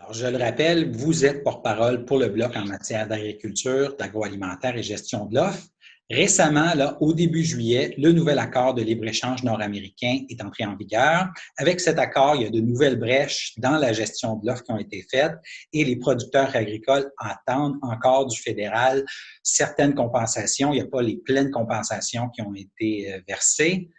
Alors, je le rappelle, vous êtes porte-parole pour le Bloc en matière d'agriculture, d'agroalimentaire et gestion de l'offre. Récemment, là, au début juillet, le nouvel accord de libre-échange nord-américain est entré en vigueur. Avec cet accord, il y a de nouvelles brèches dans la gestion de l'offre qui ont été faites et les producteurs agricoles attendent encore du fédéral certaines compensations. Il n'y a pas les pleines compensations qui ont été versées.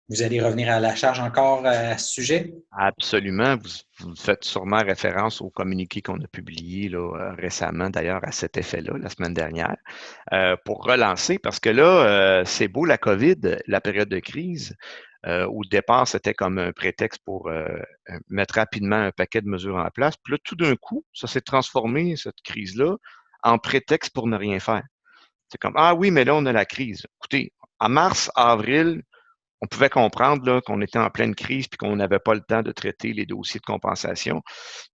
Vous allez revenir à la charge encore à ce sujet? Absolument. Vous faites sûrement référence au communiqué qu'on a publié là, récemment, d'ailleurs, à cet effet-là, la semaine dernière, pour relancer, parce que là, c'est beau la COVID, la période de crise. Au départ, c'était comme un prétexte pour mettre rapidement un paquet de mesures en place. Puis là, tout d'un coup, ça s'est transformé, cette crise-là, en prétexte pour ne rien faire. C'est comme, ah oui, mais là, on a la crise. Écoutez, en mars, avril, on pouvait comprendre là, qu'on était en pleine crise puis qu'on n'avait pas le temps de traiter les dossiers de compensation,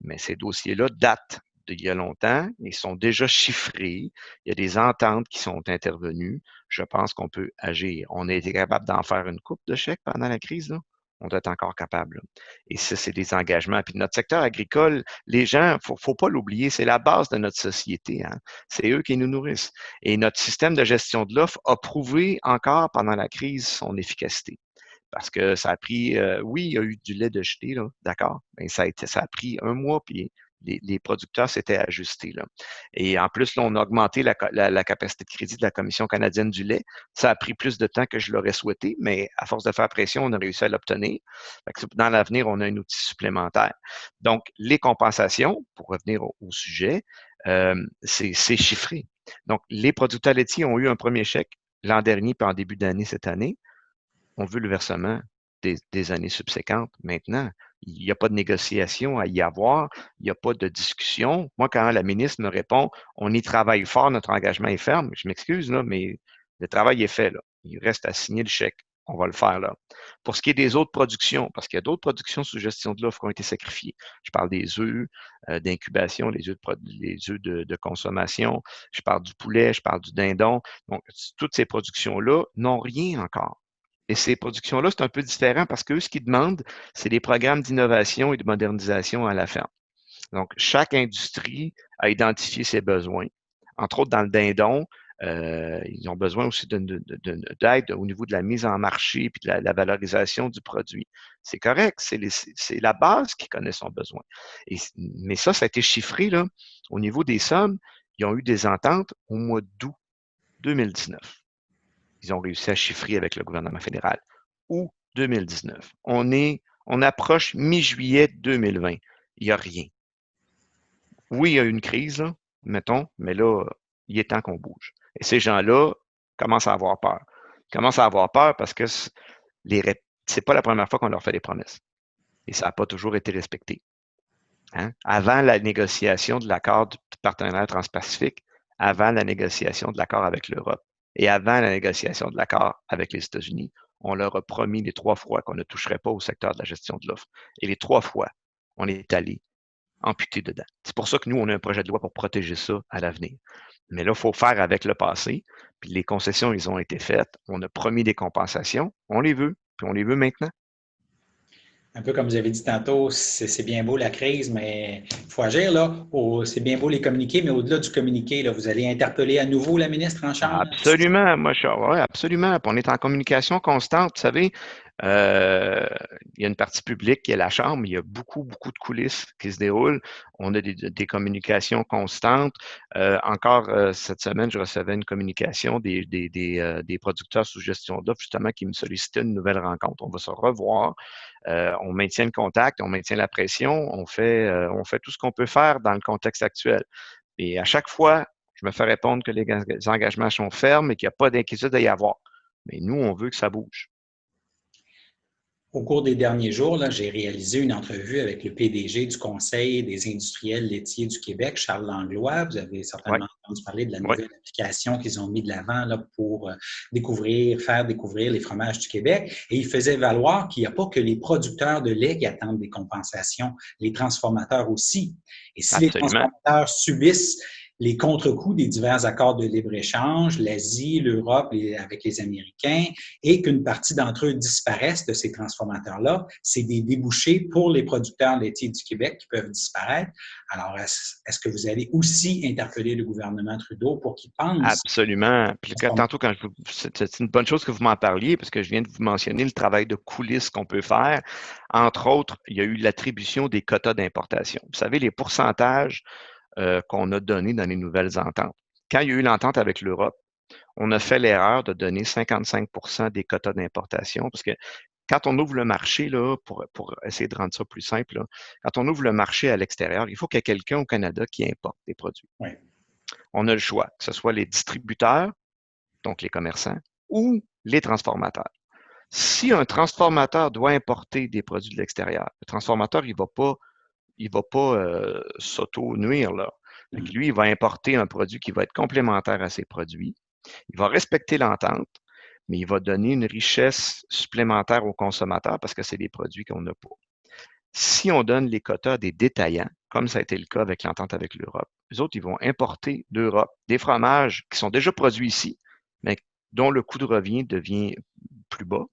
mais ces dossiers-là datent d'il y a longtemps, ils sont déjà chiffrés, il y a des ententes qui sont intervenues. Je pense qu'on peut agir. On a été capable d'en faire une coupe de chèques pendant la crise, là. On doit être encore capable. Là. Et ça, c'est des engagements. Puis notre secteur agricole, les gens, faut pas l'oublier, c'est la base de notre société. Hein. C'est eux qui nous nourrissent. Et notre système de gestion de l'offre a prouvé encore pendant la crise son efficacité. Parce que ça a pris, oui, il y a eu du lait de jeté, là, d'accord, mais ça a pris un mois, puis les producteurs s'étaient ajustés. Là. Et en plus, là, on a augmenté la capacité de crédit de la Commission canadienne du lait. Ça a pris plus de temps que je l'aurais souhaité, mais à force de faire pression, on a réussi à l'obtenir. Dans l'avenir, on a un outil supplémentaire. Donc, les compensations, pour revenir au sujet, c'est chiffré. Donc, les producteurs laitiers ont eu un premier chèque l'an dernier, puis en début d'année cette année. On veut le versement des années subséquentes. Maintenant, il n'y a pas de négociation à y avoir, il n'y a pas de discussion. Moi, quand la ministre me répond, on y travaille fort, notre engagement est ferme, je m'excuse, là, mais le travail est fait. Là. Il reste à signer le chèque. On va le faire là. Pour ce qui est des autres productions, parce qu'il y a d'autres productions sous gestion de l'offre qui ont été sacrifiées. Je parle des œufs d'incubation, les œufs de consommation. Je parle du poulet, je parle du dindon. Donc, toutes ces productions-là n'ont rien encore. Et ces productions-là, c'est un peu différent parce qu'eux, ce qu'ils demandent, c'est des programmes d'innovation et de modernisation à la ferme. Donc, chaque industrie a identifié ses besoins. Entre autres, dans le dindon, ils ont besoin aussi d'aide au niveau de la mise en marché et de la valorisation du produit. C'est correct, c'est la base qui connaît son besoin. Mais ça a été chiffré là, au niveau des sommes. Ils ont eu des ententes au mois d'août 2019. Ils ont réussi à chiffrer avec le gouvernement fédéral. Août 2019. On approche mi-juillet 2020. Il n'y a rien. Oui, il y a eu une crise, là, mettons, mais là, il est temps qu'on bouge. Et ces gens-là commencent à avoir peur. Ils commencent à avoir peur parce que c'est pas la première fois qu'on leur fait des promesses. Et ça n'a pas toujours été respecté. Hein? Avant la négociation de l'accord du partenariat transpacifique, avant la négociation de l'accord avec l'Europe et avant la négociation de l'accord avec les États-Unis, on leur a promis les 3 fois qu'on ne toucherait pas au secteur de la gestion de l'offre. Et les 3 fois, on est allé amputer dedans. C'est pour ça que nous, on a un projet de loi pour protéger ça à l'avenir. Mais là, il faut faire avec le passé. Puis les concessions, ils ont été faites. On a promis des compensations. On les veut. Puis on les veut maintenant. Un peu comme vous avez dit tantôt, c'est bien beau la crise, mais il faut agir là. C'est bien beau les communiqués, mais au-delà du communiqué, là, vous allez interpeller à nouveau la ministre en charge de la situation. Absolument, moi, ouais, absolument. Puis on est en communication constante. Vous savez, euh, il y a une partie publique qui est la Chambre. Il y a beaucoup, beaucoup de coulisses qui se déroulent. On a des communications constantes. Encore cette semaine, je recevais une communication des producteurs sous gestion d'offres, justement, qui me sollicitaient une nouvelle rencontre. On va se revoir. On maintient le contact, on maintient la pression, on fait tout ce qu'on peut faire dans le contexte actuel. Et à chaque fois, je me fais répondre que les engagements sont fermes et qu'il n'y a pas d'inquiétude à y avoir. Mais nous, on veut que ça bouge. Au cours des derniers jours, j'ai réalisé une entrevue avec le PDG du Conseil des industriels laitiers du Québec, Charles Langlois. Vous avez Oui, certainement entendu parler de la oui, nouvelle application qu'ils ont mis de l'avant pour faire découvrir les fromages du Québec. Et il faisait valoir qu'il n'y a pas que les producteurs de lait qui attendent des compensations, les transformateurs aussi. Et si les absolument. transformateurs subissent les contre-coups des divers accords de libre-échange, l'Asie, l'Europe avec les Américains, et qu'une partie d'entre eux disparaissent de ces transformateurs-là, c'est des débouchés pour les producteurs laitiers du Québec qui peuvent disparaître. Alors, est-ce que vous allez aussi interpeller le gouvernement Trudeau pour qu'il pense? Absolument. Puis tantôt, c'est une bonne chose que vous m'en parliez, parce que je viens de vous mentionner le travail de coulisses qu'on peut faire. Entre autres, il y a eu l'attribution des quotas d'importation. Vous savez, les pourcentages qu'on a donnés dans les nouvelles ententes. Quand il y a eu l'entente avec l'Europe, on a fait l'erreur de donner 55 des quotas d'importation, parce que quand on ouvre le marché, là, pour essayer de rendre ça plus simple, là, quand on ouvre le marché à l'extérieur, il faut qu'il y ait quelqu'un au Canada qui importe des produits. Oui. On a le choix, que ce soit les distributeurs, donc les commerçants, ou les transformateurs. Si un transformateur doit importer des produits de l'extérieur, le transformateur, il va pas s'auto-nuire, là. Lui, il va importer un produit qui va être complémentaire à ses produits. Il va respecter l'entente, mais il va donner une richesse supplémentaire aux consommateurs parce que c'est des produits qu'on n'a pas. Si on donne les quotas à des détaillants, comme ça a été le cas avec l'entente avec l'Europe, les autres, ils vont importer d'Europe des fromages qui sont déjà produits ici, mais dont le coût de revient devient plus bas.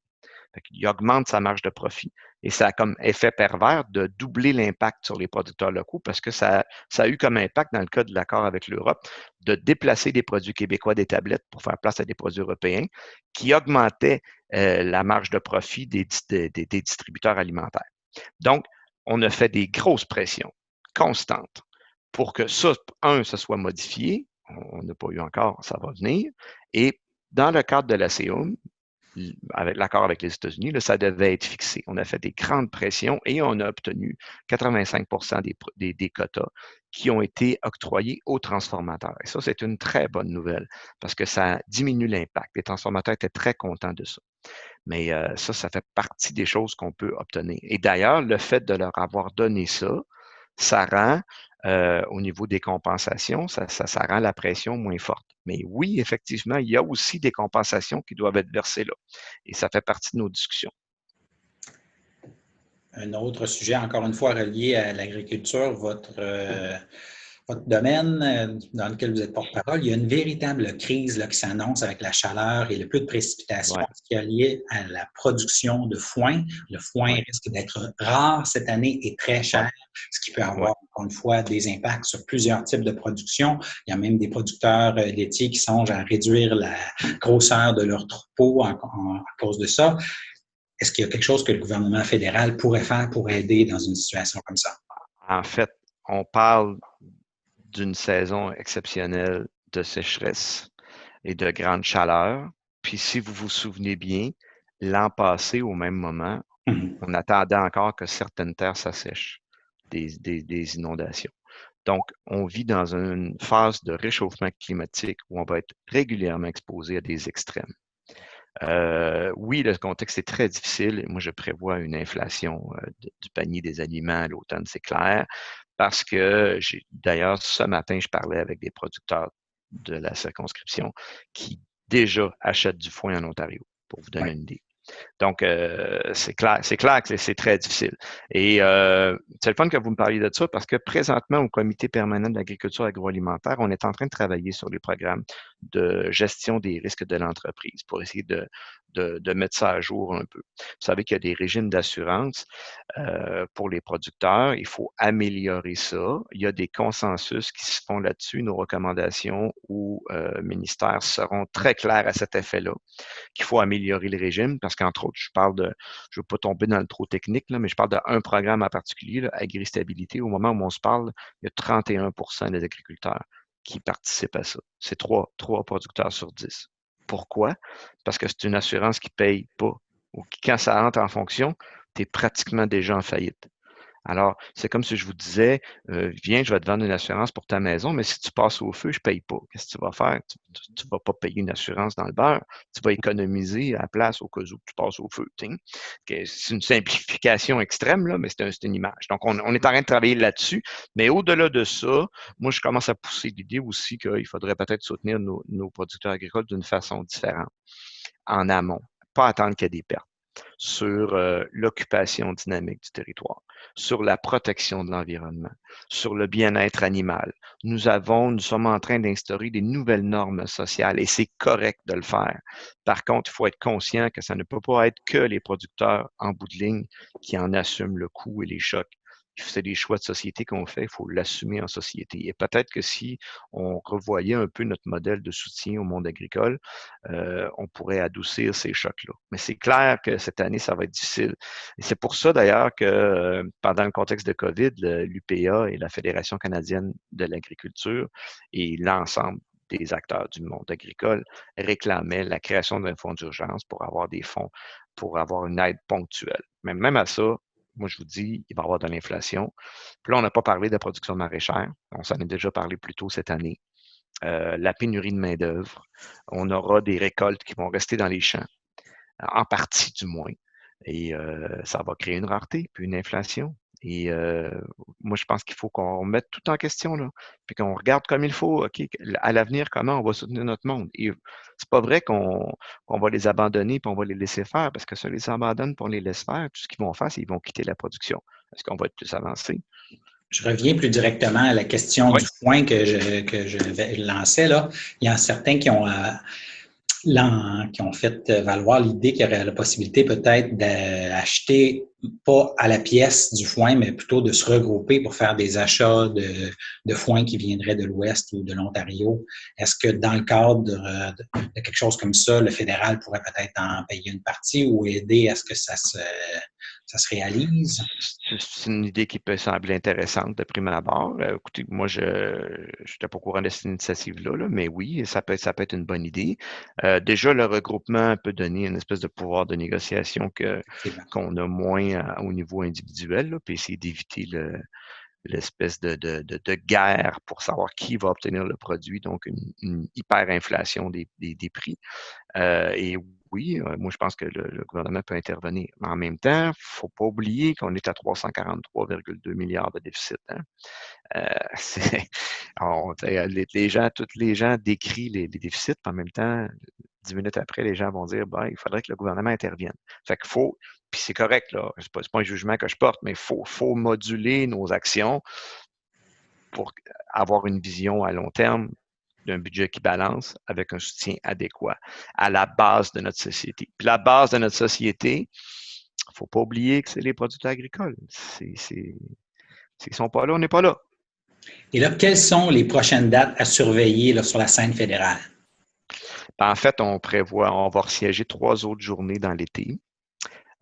Il augmente sa marge de profit. Et ça a comme effet pervers de doubler l'impact sur les producteurs locaux parce que ça a eu comme impact, dans le cas de l'accord avec l'Europe, de déplacer des produits québécois des tablettes pour faire place à des produits européens qui augmentaient la marge de profit des distributeurs alimentaires. Donc, on a fait des grosses pressions constantes pour que ça, ça soit modifié. On n'a pas eu encore, ça va venir. Et dans le cadre de la CEUM, avec l'accord avec les États-Unis, là, ça devait être fixé. On a fait des grandes pressions et on a obtenu 85 des quotas qui ont été octroyés aux transformateurs. Et ça, c'est une très bonne nouvelle parce que ça diminue l'impact. Les transformateurs étaient très contents de ça. Mais ça fait partie des choses qu'on peut obtenir. Et d'ailleurs, le fait de leur avoir donné ça, ça rend, au niveau des compensations, ça rend la pression moins forte. Mais oui, effectivement, il y a aussi des compensations qui doivent être versées là. Et ça fait partie de nos discussions. Un autre sujet, encore une fois, relié à l'agriculture, votre domaine dans lequel vous êtes porte-parole, il y a une véritable crise là, qui s'annonce avec la chaleur et le peu de précipitations, Ouais. ce qui est lié à la production de foin. Le foin Ouais. risque d'être rare cette année et très cher, ce qui peut avoir, encore une fois, des impacts sur plusieurs types de production. Il y a même des producteurs laitiers qui songent à réduire la grosseur de leur troupeau à cause de ça. Est-ce qu'il y a quelque chose que le gouvernement fédéral pourrait faire pour aider dans une situation comme ça? En fait, on parle d'une saison exceptionnelle de sécheresse et de grande chaleur. Puis si vous vous souvenez bien, l'an passé, au même moment, on attendait encore que certaines terres s'assèchent des inondations. Donc, on vit dans une phase de réchauffement climatique où on va être régulièrement exposé à des extrêmes. Oui, le contexte est très difficile. Moi, je prévois une inflation du panier des aliments à l'automne, c'est clair, parce que d'ailleurs, ce matin, je parlais avec des producteurs de la circonscription qui déjà achètent du foin en Ontario, pour vous donner une idée. Donc, c'est clair que c'est très difficile. Et c'est le fun que vous me parliez de ça parce que présentement, au Comité permanent de l'agriculture agroalimentaire, on est en train de travailler sur les programmes de gestion des risques de l'entreprise pour essayer de mettre ça à jour un peu. Vous savez qu'il y a des régimes d'assurance pour les producteurs. Il faut améliorer ça. Il y a des consensus qui se font là-dessus. Nos recommandations au ministère seront très claires à cet effet-là, qu'il faut améliorer le régime parce qu'entre autres, je ne veux pas tomber dans le trop technique, là, mais je parle d'un programme en particulier, là, Agri-Stabilité. Au moment où on se parle, il y a 31 des agriculteurs qui participent à ça. C'est 3 producteurs sur 10. Pourquoi? Parce que c'est une assurance qui ne paye pas ou qui, quand ça entre en fonction, tu es pratiquement déjà en faillite. Alors, c'est comme si je vous disais, viens, je vais te vendre une assurance pour ta maison, mais si tu passes au feu, je ne paye pas. Qu'est-ce que tu vas faire? Tu ne vas pas payer une assurance dans le beurre. Tu vas économiser à la place au cas où tu passes au feu. C'est une simplification extrême, là, mais c'est une image. Donc, on est en train de travailler là-dessus. Mais au-delà de ça, moi, je commence à pousser l'idée aussi qu'il faudrait peut-être soutenir nos producteurs agricoles d'une façon différente, en amont. Pas attendre qu'il y ait des pertes. sur l'occupation dynamique du territoire, sur la protection de l'environnement, sur le bien-être animal. Nous sommes en train d'instaurer des nouvelles normes sociales et c'est correct de le faire. Par contre, il faut être conscient que ça ne peut pas être que les producteurs en bout de ligne qui en assument le coût et les chocs. C'est des choix de société qu'on fait, il faut l'assumer en société. Et peut-être que si on revoyait un peu notre modèle de soutien au monde agricole, on pourrait adoucir ces chocs-là. Mais c'est clair que cette année, ça va être difficile. Et c'est pour ça d'ailleurs que pendant le contexte de COVID, l'UPA et la Fédération canadienne de l'agriculture et l'ensemble des acteurs du monde agricole réclamaient la création d'un fonds d'urgence pour avoir des fonds, pour avoir une aide ponctuelle. Mais même à ça, moi, je vous dis, il va y avoir de l'inflation. Puis là, on n'a pas parlé de production maraîchère. On s'en est déjà parlé plus tôt cette année. La pénurie de main-d'œuvre. On aura des récoltes qui vont rester dans les champs, en partie du moins. Et ça va créer une rareté, puis une inflation. Et moi, je pense qu'il faut qu'on mette tout en question, là, puis qu'on regarde comme il faut, OK, à l'avenir, comment on va soutenir notre monde. Et c'est pas vrai qu'on va les abandonner puis on va les laisser faire, parce que si on les abandonne puis on les laisse faire, tout ce qu'ils vont faire, c'est qu'ils vont quitter la production. Est-ce qu'on va être plus avancé? Je reviens plus directement à la question Oui. du foin que je lançais, là. Il y en a certains qui ont fait valoir l'idée qu'il y aurait la possibilité peut-être d'acheter pas à la pièce du foin, mais plutôt de se regrouper pour faire des achats de foin qui viendraient de l'Ouest ou de l'Ontario. Est-ce que dans le cadre de quelque chose comme ça, le fédéral pourrait peut-être en payer une partie ou aider à ce que ça se réalise? C'est une idée qui peut sembler intéressante de prime abord. Écoutez, moi, je n'étais pas au courant de cette initiative-là, là, mais oui, ça peut être une bonne idée. Déjà, le regroupement peut donner une espèce de pouvoir de négociation qu'on a moins au niveau individuel, là, puis essayer d'éviter l'espèce de guerre pour savoir qui va obtenir le produit, donc une hyperinflation des prix. Et oui, moi, je pense que le gouvernement peut intervenir. Mais en même temps, il ne faut pas oublier qu'on est à 343,2 milliards de déficit. Hein? Tous les gens décrient les déficits, puis en même temps, 10 minutes après, les gens vont dire ben, il faudrait que le gouvernement intervienne. Fait qu'il faut, puis c'est correct, là, c'est pas un jugement que je porte, mais il faut moduler nos actions pour avoir une vision à long terme d'un budget qui balance avec un soutien adéquat à la base de notre société. Puis la base de notre société, il ne faut pas oublier que c'est les producteurs agricoles. S'ils ne sont pas là, on n'est pas là. Et là, quelles sont les prochaines dates à surveiller là, sur la scène fédérale? En fait, on va resiéger 3 autres journées dans l'été.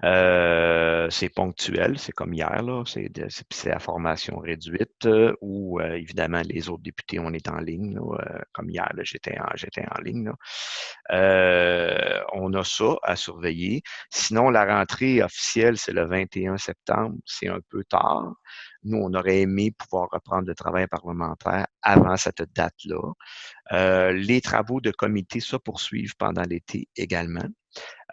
C'est ponctuel, c'est comme hier, là, c'est à formation réduite où évidemment les autres députés, on est en ligne, là, comme hier, là, j'étais en ligne. Là. On a ça à surveiller. Sinon, la rentrée officielle, c'est le 21 septembre, c'est un peu tard. Nous, on aurait aimé pouvoir reprendre le travail parlementaire avant cette date-là. Les travaux de comité se poursuivent pendant l'été également.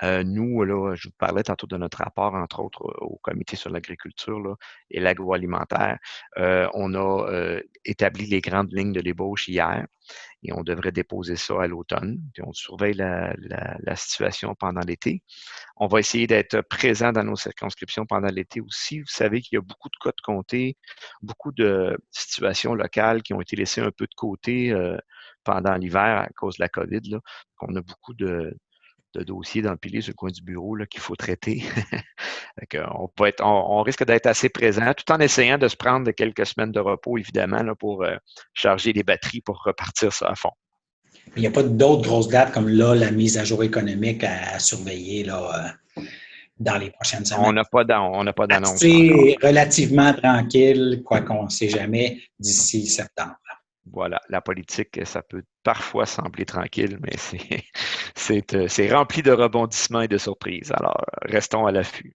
Nous, là, je vous parlais tantôt de notre rapport, entre autres, au Comité sur l'agriculture là, et l'agroalimentaire. On a établi les grandes lignes de l'ébauche hier et on devrait déposer ça à l'automne. Puis on surveille la situation pendant l'été. On va essayer d'être présent dans nos circonscriptions pendant l'été aussi. Vous savez qu'il y a beaucoup de cas de comté, beaucoup de situations locales qui ont été laissées un peu de côté pendant l'hiver à cause de la COVID. Là. On a beaucoup de dossiers d'empilés sur le coin du bureau là, qu'il faut traiter. on risque d'être assez présent tout en essayant de se prendre quelques semaines de repos, évidemment, là, pour charger les batteries pour repartir ça à fond. Il n'y a pas d'autres grosses dates comme là, la mise à jour économique à surveiller là, dans les prochaines semaines. On n'a pas d'annonce. C'est relativement tranquille, quoi qu'on ne sait jamais, d'ici septembre. Voilà, la politique, ça peut parfois sembler tranquille, mais c'est rempli de rebondissements et de surprises. Alors, restons à l'affût.